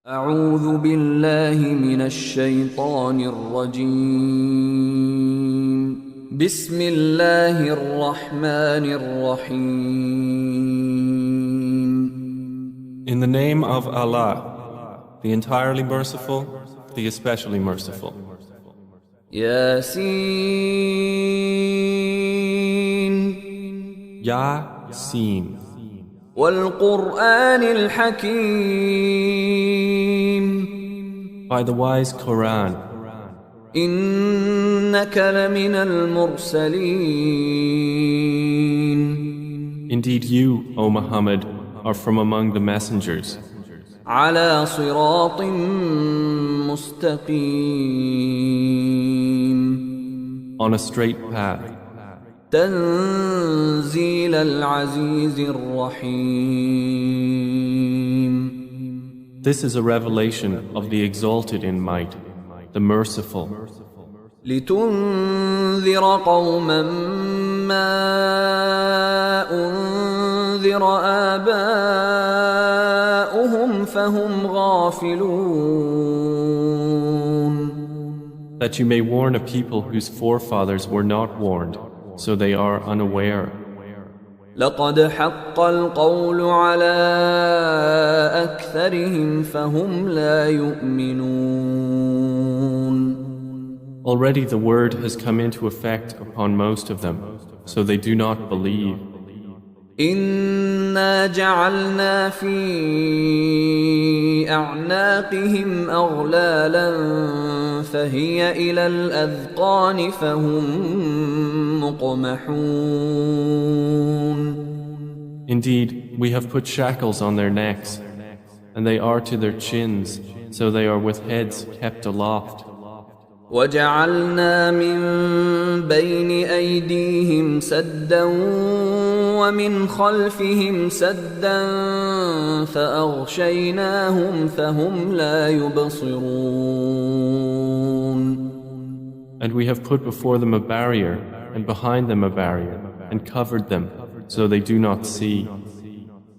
أعوذ بالله من الشيطان الرجيم بسم الله الرحمن الرحيم In the name of Allah, the entirely merciful, the especially merciful. ياسين Yasin, والقرآن الحكيم by the wise Quran, إنك لمن المرسلين indeed you, O Muhammad, are from among the messengers, على صراط مستقيم on a straight path, تنزيل العزيز الرحيم This is a revelation of the exalted in might, the merciful, لتنذر قوما ما أنذر آباؤهم فهم غافلون that you may warn a people whose forefathers were not warned, so they are unaware. لقد حق القول على أكثرهم فهم لا يؤمنون Already the word has come into effect upon most of them, so they do not believe. إنا جعلنا في أعناقهم أغلالا فهي إلى الأذقان فهم مقمحون Indeed, we have put shackles on their necks, and they are to their chins, so they are with heads kept aloft. وجعلنا من بين أيديهم سدا ومن خلفهم سدا فأغشيناهم فهم لا يبصرون And we have put before them a barrier, and behind them a barrier, and covered them, so they do not see.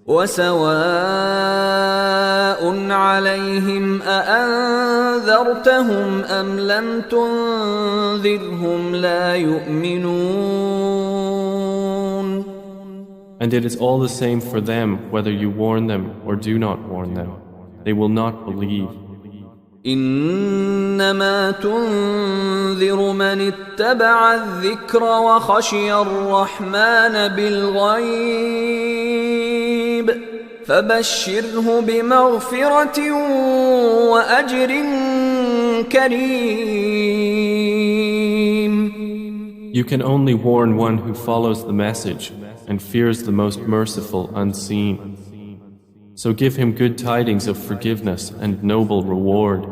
وسواء عليهم أأنذرتهم أم لم تنذرهم لا يؤمنون And it is all the same for them whether you warn them or do not warn them. They will not believe. إنما تنذر من اتبع الذكر وخشي الرحمن بالغيب فبشره بمغفرة وأجر كريم. You can only warn one who follows the message and fears the most merciful unseen. So give him good tidings of forgiveness and noble reward.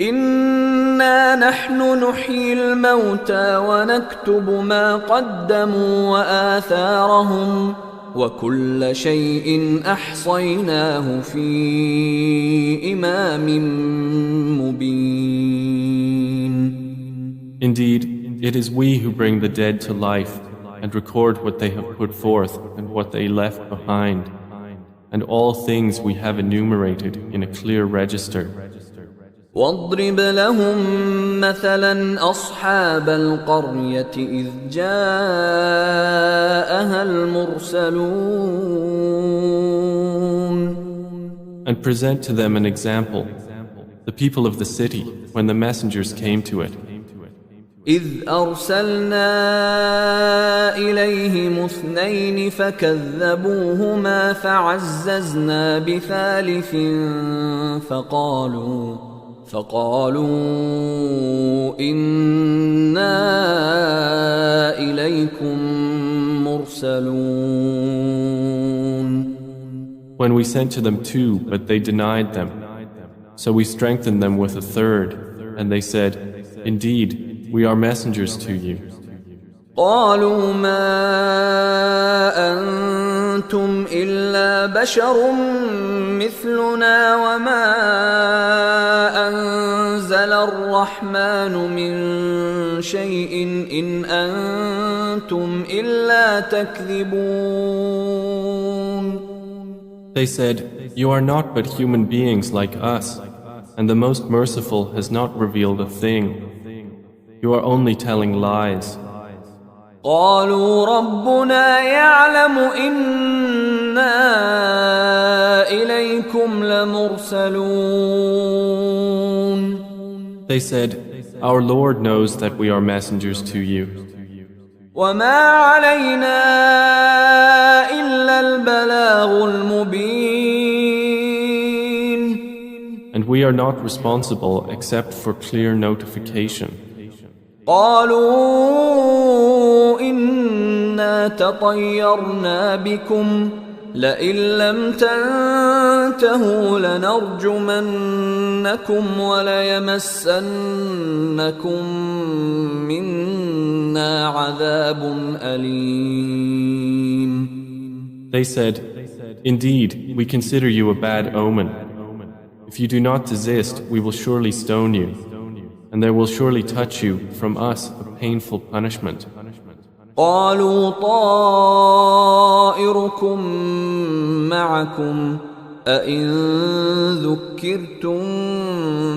إنا نحن نحيي الموتى ونكتب ما قدموا وآثارهم وكل شيء أحصيناه في إمام مبين. Indeed, it is we who bring the dead to life and record what they have put forth and what they left behind. And all things we have enumerated in a clear register. واضرب لهم مثلا أصحاب القرية إذ جاءها المرسلون And present to them an example, the people of the city, when the messengers came to it. إذ أرسلنا إليهم اثنين فكذبوهما فعززنا بثالث فقالوا إنا إليكم مرسلون. When we sent to them two, but they denied them. So we strengthened them with a third, and they said, Indeed, we are messengers to you. قالوا ما أنتم إلا بشر مثلنا وما أنزل الرحمن من شيء إن أنتم إلا تكذبون. They said, You are not but human beings like us, and the Most Merciful has not revealed a thing. You are only telling lies. قالوا ربنا يعلم إنا إليكم لمرسلون. They said, Our Lord knows that we are messengers to you. وما علينا إلا البلاغ المبين. And we are not responsible except for clear notification. قالوا إنا تطيرنا بكم لئن لم تنتهوا لنرجمنكم وليمسنكم منا عذاب أليم. They said, Indeed, we consider you a bad omen. If you do not desist, we will surely stone you, and there will surely touch you from us a painful punishment. قالوا طائركم معكم أئن ذكرتم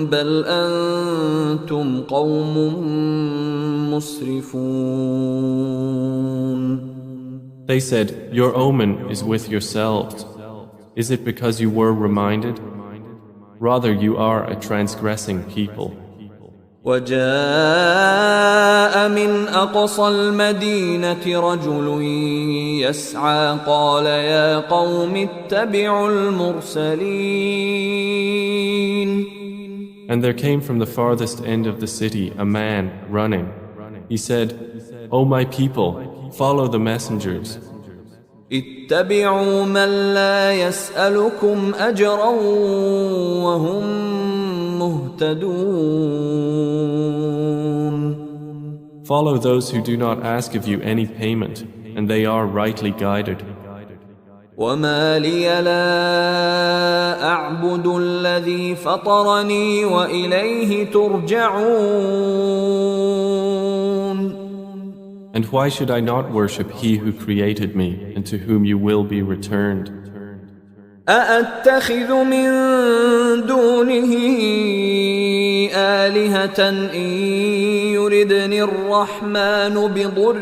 بل أنتم قوم مسرفون. They said, Your omen is with yourselves. Is it because you were reminded? Rather, you are a transgressing people. وجاء من أقصى المدينة رجل يسعى قال يا قوم اتبعوا المرسلين. And there came from the farthest end of the city a man running. He said, O my people, follow the messengers. اتبعوا من لا يسألكم أجرا وهم مهتدون. Follow those who do not ask of you any payment, and they are rightly guided. وما لي لا أعبد الذي فطرني وإليه ترجعون. And why should I not worship He who created me and to whom you will be returned? أأتخذ من دونه آلهة إن يردني الرحمن بضر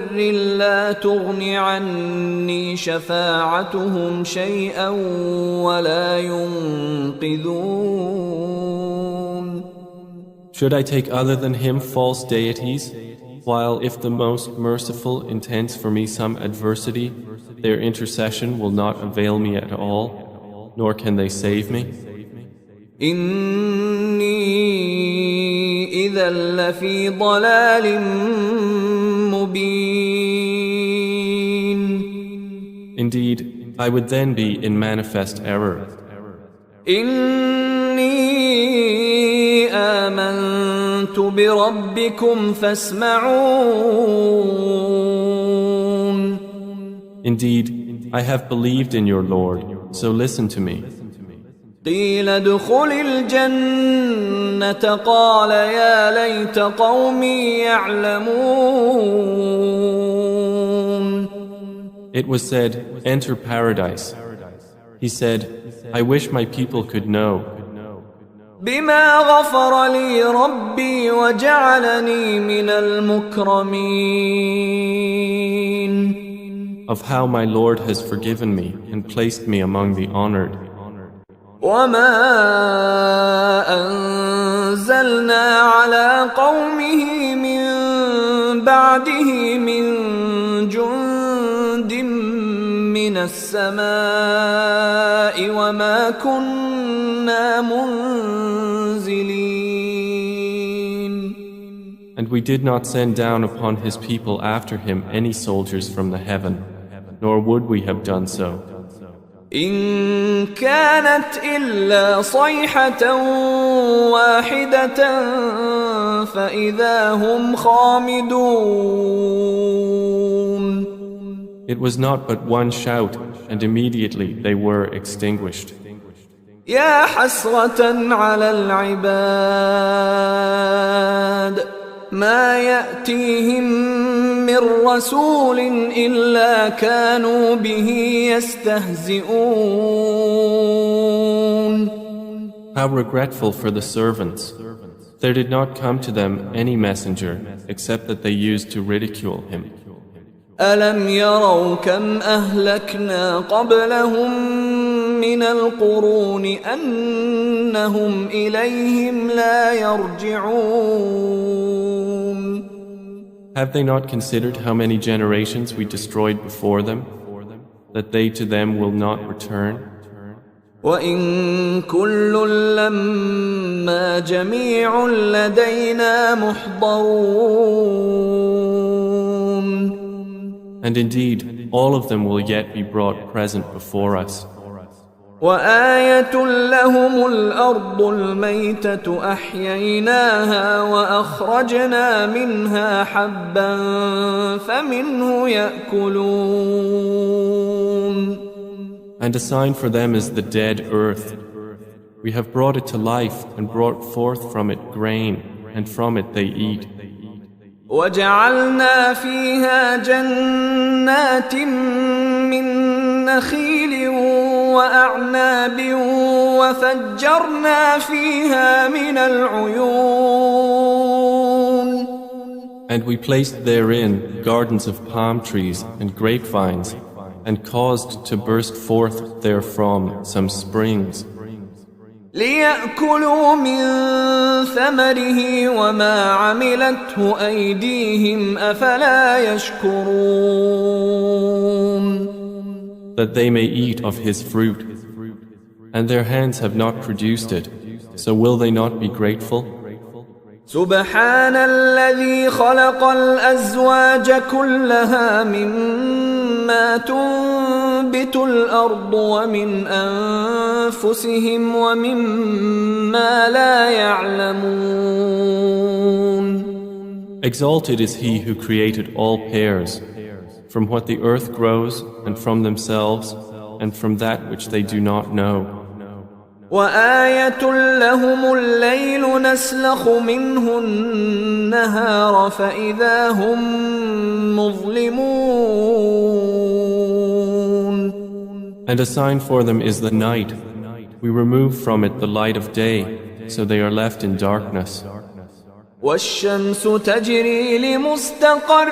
لا تغن عني شفاعتهم شيئا ولا ينقذون. Should I take other than Him false deities? While if the Most Merciful intends for me some adversity, their intercession will not avail me at all, nor can they save me. إني إذا لفي ضلال مبين. Indeed, I would then be in manifest error. إني آمنت بربكم فاسمعون. Indeed, I have believed in your Lord, so listen to me. قيل ادخل الجنة قال يا ليت قومي يعلمون. It was said, enter paradise. He said, I wish my people could know. بما غفر لي ربي وجعلني من المكرمين. Of how my Lord has forgiven me and placed me among the honored. وما أنزلنا على قومه من بعده من جند من السماء وما كنا منزلين. And we did not send down upon his people after him any soldiers from the heaven, nor would we have done so. إن كانت إلا صيحة واحدة فإذا هم خامدون. It was not but one shout, and immediately they were extinguished. يا حسرة على العباد ما يأتيهم من رسول إلا كانوا به يستهزئون. How regretful for the servants. There did not come to them any messenger except that they used to ridicule him. ألم يروا كم أهلكنا قبلهم من القرون أنهم إليهم لا يرجعون. Have they not considered how many generations we destroyed before them, that they to them will not return? وإن كل لما جميع لدينا محضرون. And indeed, all of them will yet be brought present before us. وآية لهم الأرض الميتة أحييناها وأخرجنا منها حبا فمنه يأكلون. And a sign for them is the dead earth. We have brought it to life and brought forth from it grain, and from it they eat. وجعلنا فيها جنات من نخيل وأعناب وفجرنا فيها من العيون. And we placed therein gardens of palm trees and grapevines, and caused to burst forth therefrom some springs. ليأكلوا من ثمره وما عملته أيديهم أفلا يشكرون. That they may eat of his fruit, and their hands have not produced it, so will they not be grateful? سبحان الذي خلق الأزواج كلها مما تنبت الأرض ومن أنفسهم ومما لا يعلمون. Exalted is he who created all pairs, from what the earth grows, and from themselves, and from that which they do not know. وآية لهم الليل نسلخ منه النهار فإذا هم مظلمون. And a sign for them is the night. We remove from it the light of day, so they are left in darkness. والشمس تجري لمستقر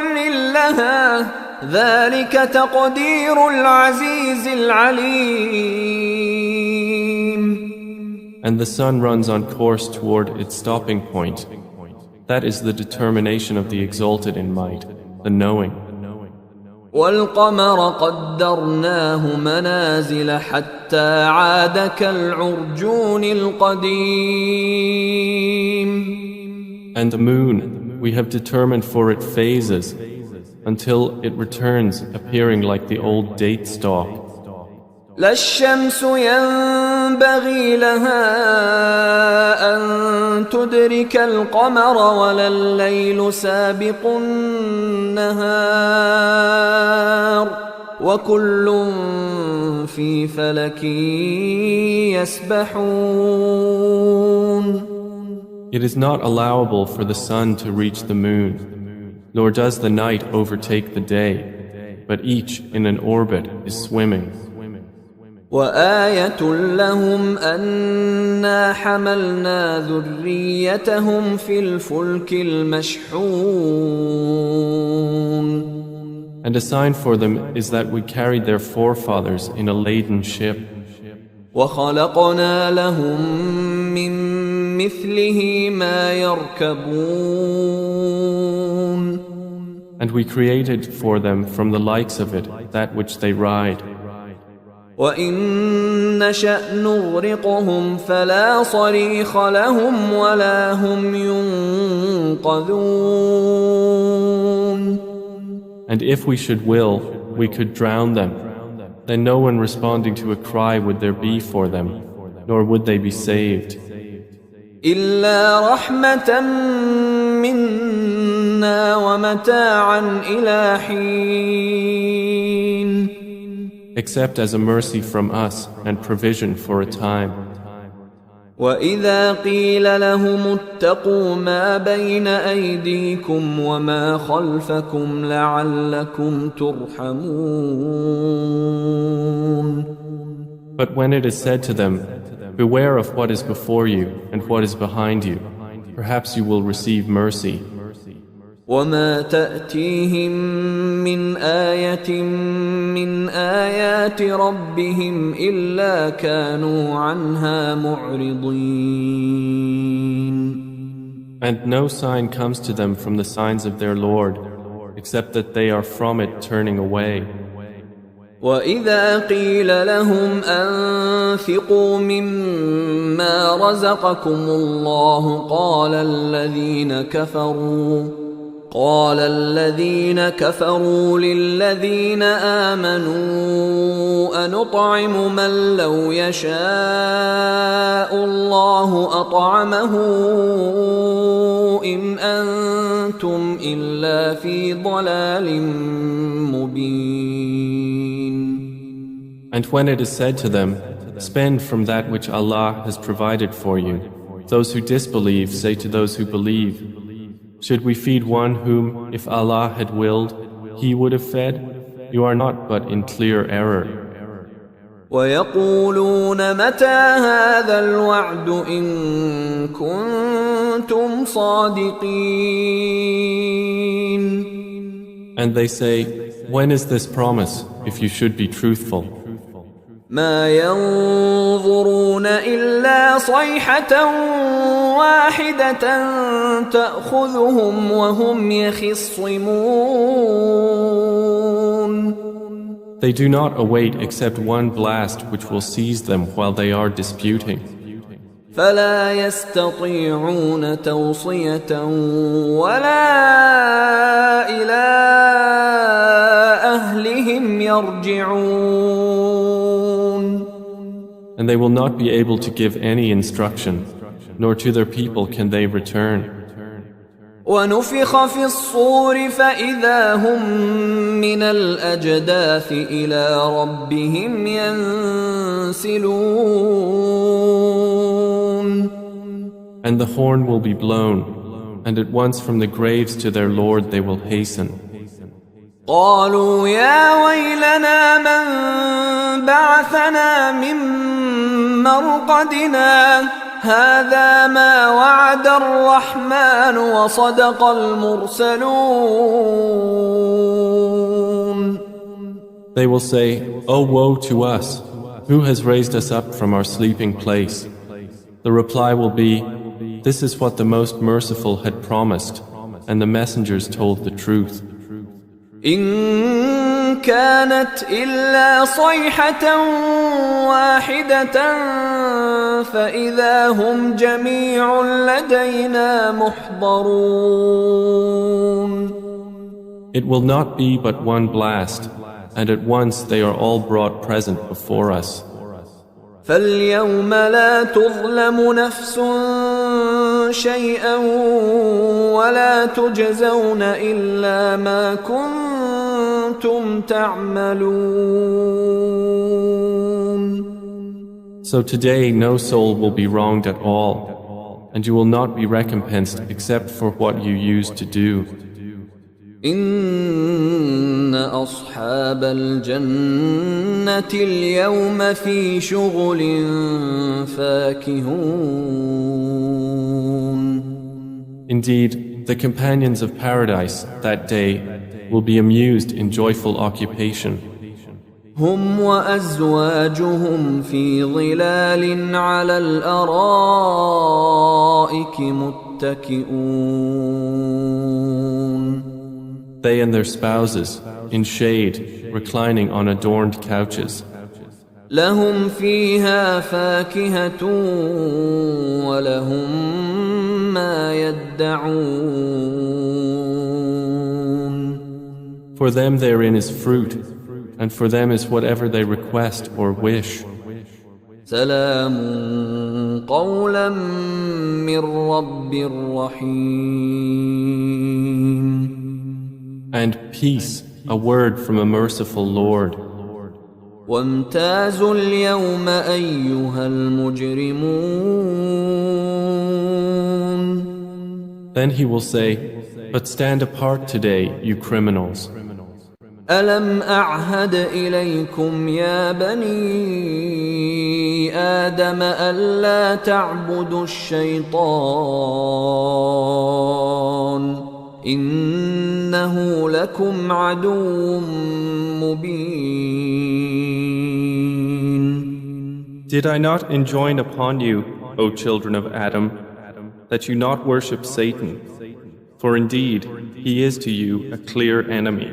لها ذلك تقدير العزيز العليم. And the sun runs on course toward its stopping point. That is the determination of the exalted in might, the knowing. والقمر قدرناه منازل حتى عاد كالعرجون القديم. And the moon, we have determined for it phases, until it returns appearing like the old date stalk. لا الشمس ينبغي لها أن تدرك القمر ولا الليل سابق النهار وكل في فلك يسبحون. It is not allowable for the sun to reach the moon, nor does the night overtake the day, but each in an orbit is swimming. وآية لهم أنا حملنا ذريتهم في الفلك المشحون. And a sign for them is that we carried their forefathers in a laden ship. وخلقنا لهم من مثله ما يركبون. And we created for them from the likes of it that which they ride. وإن نشأ نغرقهم فلا صريخ لهم ولا هم ينقذون. And if we should will, we could drown them. Then no one responding to a cry would there be for them, nor would they be saved. إلا رحمة منا ومتاعا إلى حين. Except as a mercy from us and provision for a time. وإذا قيل لهم اتقوا ما بين أيديكم وما خلفكم لعلكم ترحمون. But when it is said to them, beware of what is before you and what is behind you, perhaps you will receive mercy. وما تأتيهم من آية من آيات ربهم إلا كانوا عنها معرضين. And no sign comes to them from the signs of their Lord, except that they are from it turning away. وإذا قيل لهم أنفقوا مما رزقكم الله قال الذين كفروا للذين آمنوا أنطعم من لو يشاء الله أطعمه إن أنتم إلا في ضلال مبين. And when it is said to them, spend from that which Allah has provided for you, those who disbelieve say to those who believe, should we feed one whom, if Allah had willed, He would have fed? You are not but in clear error. وَيَقُولُونَ مَتَى هَذَا الْوَعْدُ إِن كُنتُمْ صَادِقِينَ. And they say, when is this promise, if you should be truthful? ما ينظرون إلا صيحة واحدة تأخذهم وهم يخصمون. They do not await except one blast which will seize them while they are disputing. فلا يستطيعون توصية ولا إلى أهلهم يرجعون. And they will not be able to give any instruction, nor to their people can they return. ونفخ في الصور فإذا هم من الأجداث إلى ربهم ينسلون. And the horn will be blown, and at once from the graves to their Lord they will hasten. قالوا يا ويلنا من بعثنا من مرقدنا هذا ما وعد الرحمن وصدق المرسلون. They will say, "Oh, woe to us! Who has raised us up from our sleeping place?" The reply will be, "This is what the Most Merciful had promised, and the messengers told the truth." إن كانت إلا صيحة واحدة فإذا هم جميع لدينا محضرون. It will not be but one blast, and at once they are all brought present before us. فاليوم لا تظلم نفس شيئا ولا تجزون إلا ما كنتم تعملون. So today no soul will be wronged at all, and you will not be recompensed except for what you used to do. إن أصحاب الجنة اليوم في شغل فاكهون. Indeed, the companions of paradise that day will be amused in joyful occupation. هم وأزواجهم في ظلال على الأرائك متكئون. They and their spouses, in shade, reclining on adorned couches. لهم فيها فاكهة ولهم ما يدعون. For them therein is fruit, and for them is whatever they request or wish. سلام قولا من رب رحيم. And peace, a word from a merciful Lord. وامتازوا اليوم أيها المجرمون. Then he will say, "But stand apart today, you criminals. ألم أعهد إليكم يا بني آدم ألا تعبدوا الشيطان إنه لكم عدو مبين." Did I not enjoin upon you, O children of Adam, that you not worship Satan? For indeed, he is to you a clear enemy.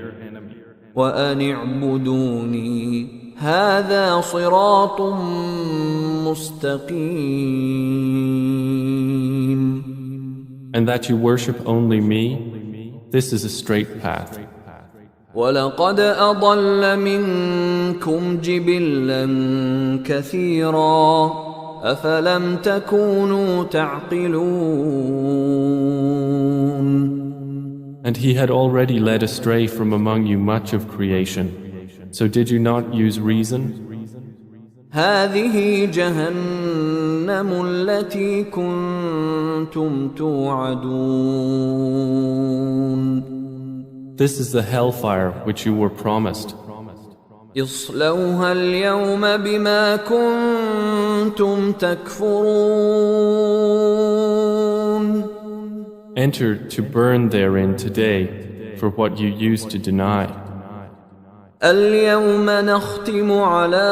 وأن اعبدوني هذا صراط مستقيم. And that you worship only me, this is a straight path. ولقد أضل منكم جبلا كثيرا أفلم تكونوا تعقلون. And he had already led astray from among you much of creation. So did you not use reason? هذه جهنم التي كنتم توعدون. This is the hellfire which you were promised. اصلوها اليوم بما كنتم تكفرون. Enter to burn therein today for what you used to deny. اليوم نختم على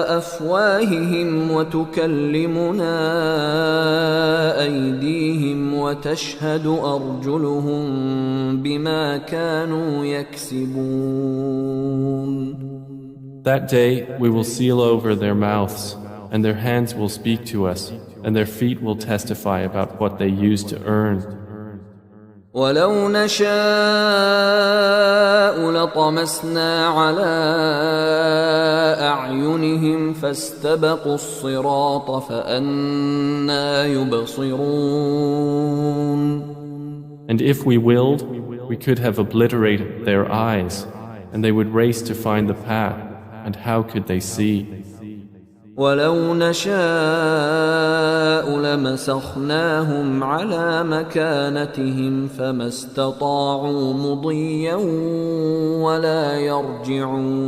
أفواههم وتكلمنا أيديهم وتشهد أرجلهم بما كانوا يكسبون. That day we will seal over their mouths, and their hands will speak to us, and their feet will testify about what they used to earn. ولو نشاء لطمسنا على أعينهم فاستبقوا الصراط فأنى يبصرون. And if we willed, we could have obliterated their eyes, and they would race to find the path, and how could they see? ولو نشاء لمسخناهم على مكانتهم فما استطاعوا مضيا ولا يرجعون.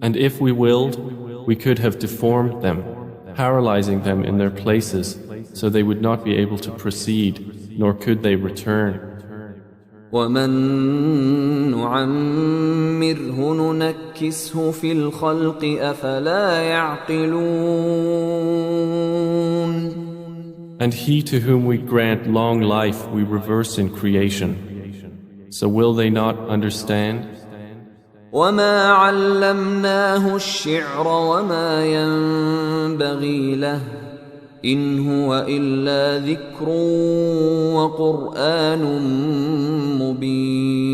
And if we willed, we could have deformed them, paralyzing them in their places, so they would not be able to proceed, nor could they return. ومن نعمره ننكسه في الخلق أفلا يعقلون. And he to whom we grant long life we reverse in creation. So will they not understand? وما علمناه الشعر وما ينبغي له إن هو إلا ذكر وقرآن مبين.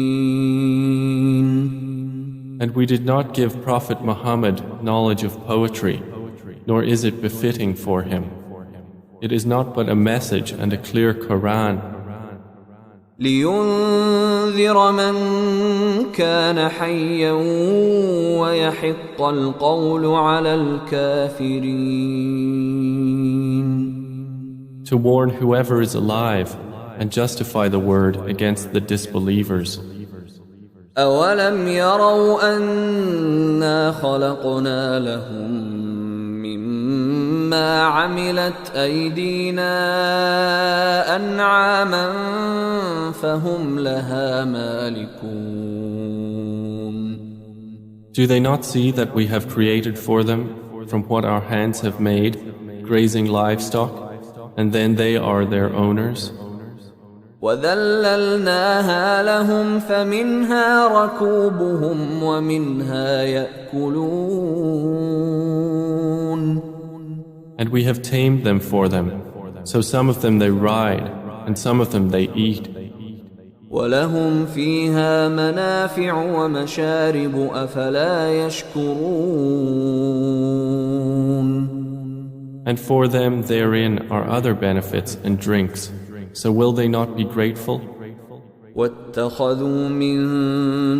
And we did not give Prophet Muhammad knowledge of poetry, nor is it befitting for him. It is not but a message and a clear Quran. لينذر من كان حيا ويحق القول على الكافرين. To warn whoever is alive and justify the word against the disbelievers. أولم يروا أنا خلقنا لهم مما عملت أيدينا أنعاما فهم لها مالكون. Do they not see that we have created for them from what our hands have made grazing livestock, and then they are their owners? وذللناها لهم فمنها ركوبهم ومنها يأكلون. And we have tamed them for them, so some of them they ride, and some of them they eat. ولهم فيها منافع ومشارب أفلا يشكرون. And for them therein are other benefits and drinks. So will they not be grateful? واتخذوا من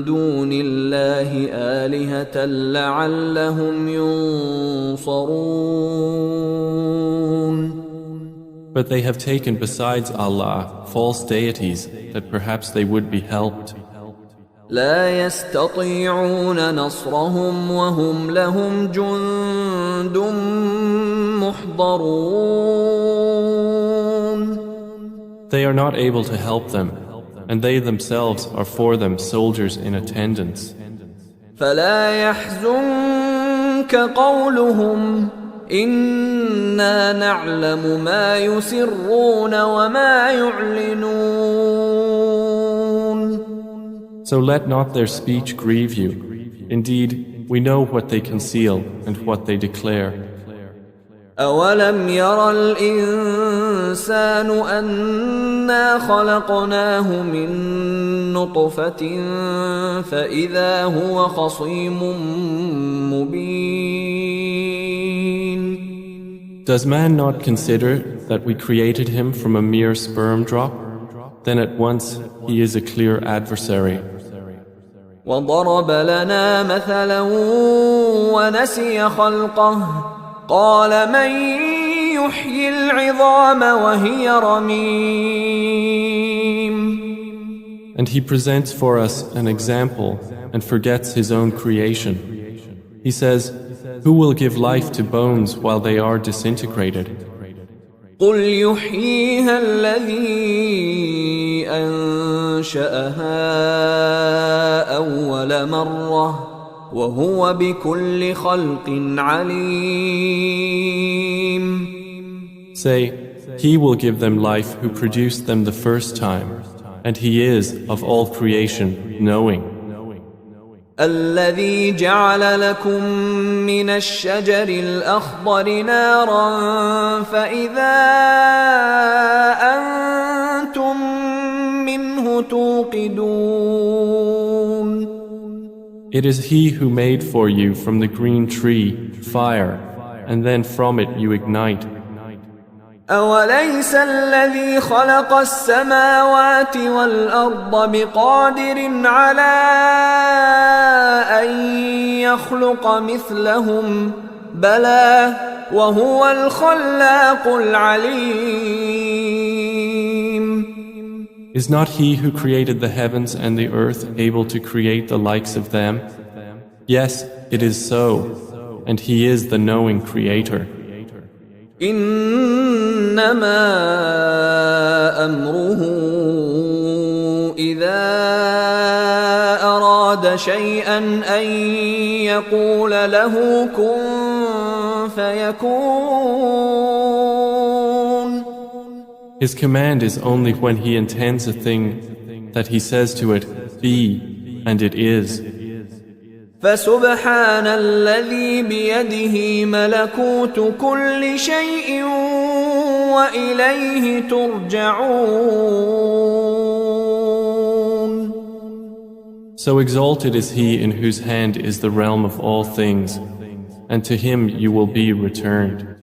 دون الله آلهة لعلهم ينصرون. But they have taken besides Allah false deities that perhaps they would be helped. لا يستطيعون نصرهم وهم لهم جند محضرون. They are not able to help them, and they themselves are for them soldiers in attendance. فلا يحزنك قولهم إنا نعلم ما يسرون وما يعلنون. So let not their speech grieve you. Indeed, we know what they conceal and what they declare. أولم ير الإنسان أنا خلقناه من نطفة فإذا هو خصيم مبين. Does man not consider that we created him from a mere sperm drop? Then at once he is a clear adversary. وضرب لنا مثلا ونسي خلقه قال من يحيي العظام وهي رميم. And he presents for us an example and forgets his own creation. He says, who will give life to bones while they are disintegrated? قل يحييها الذي أنشأها أول مرة وهو بكل خلق عليم. Say, he will give them life who produced them the first time, and he is of all creation knowing. الذي جعل لكم من الشجر الأخضر نارا فإذا أنتم منه توقدون. It is he who made for you from the green tree fire, and then from it you ignite. أوليس الذي خلق السماوات والأرض بقادر على أن يخلق مثلهم بلى وهو الخلاق العليم. Is not he who created the heavens and the earth able to create the likes of them? Yes, it is so, and he is the knowing creator. إنما أمره إذا أراد شيئا أن يقول له كن فيكون. His command is only when he intends a thing that he says to it, be, and it is. فسبحان الذي بيده ملكوت كل شيء وإليه ترجعون. So exalted is he in whose hand is the realm of all things, and to him you will be returned.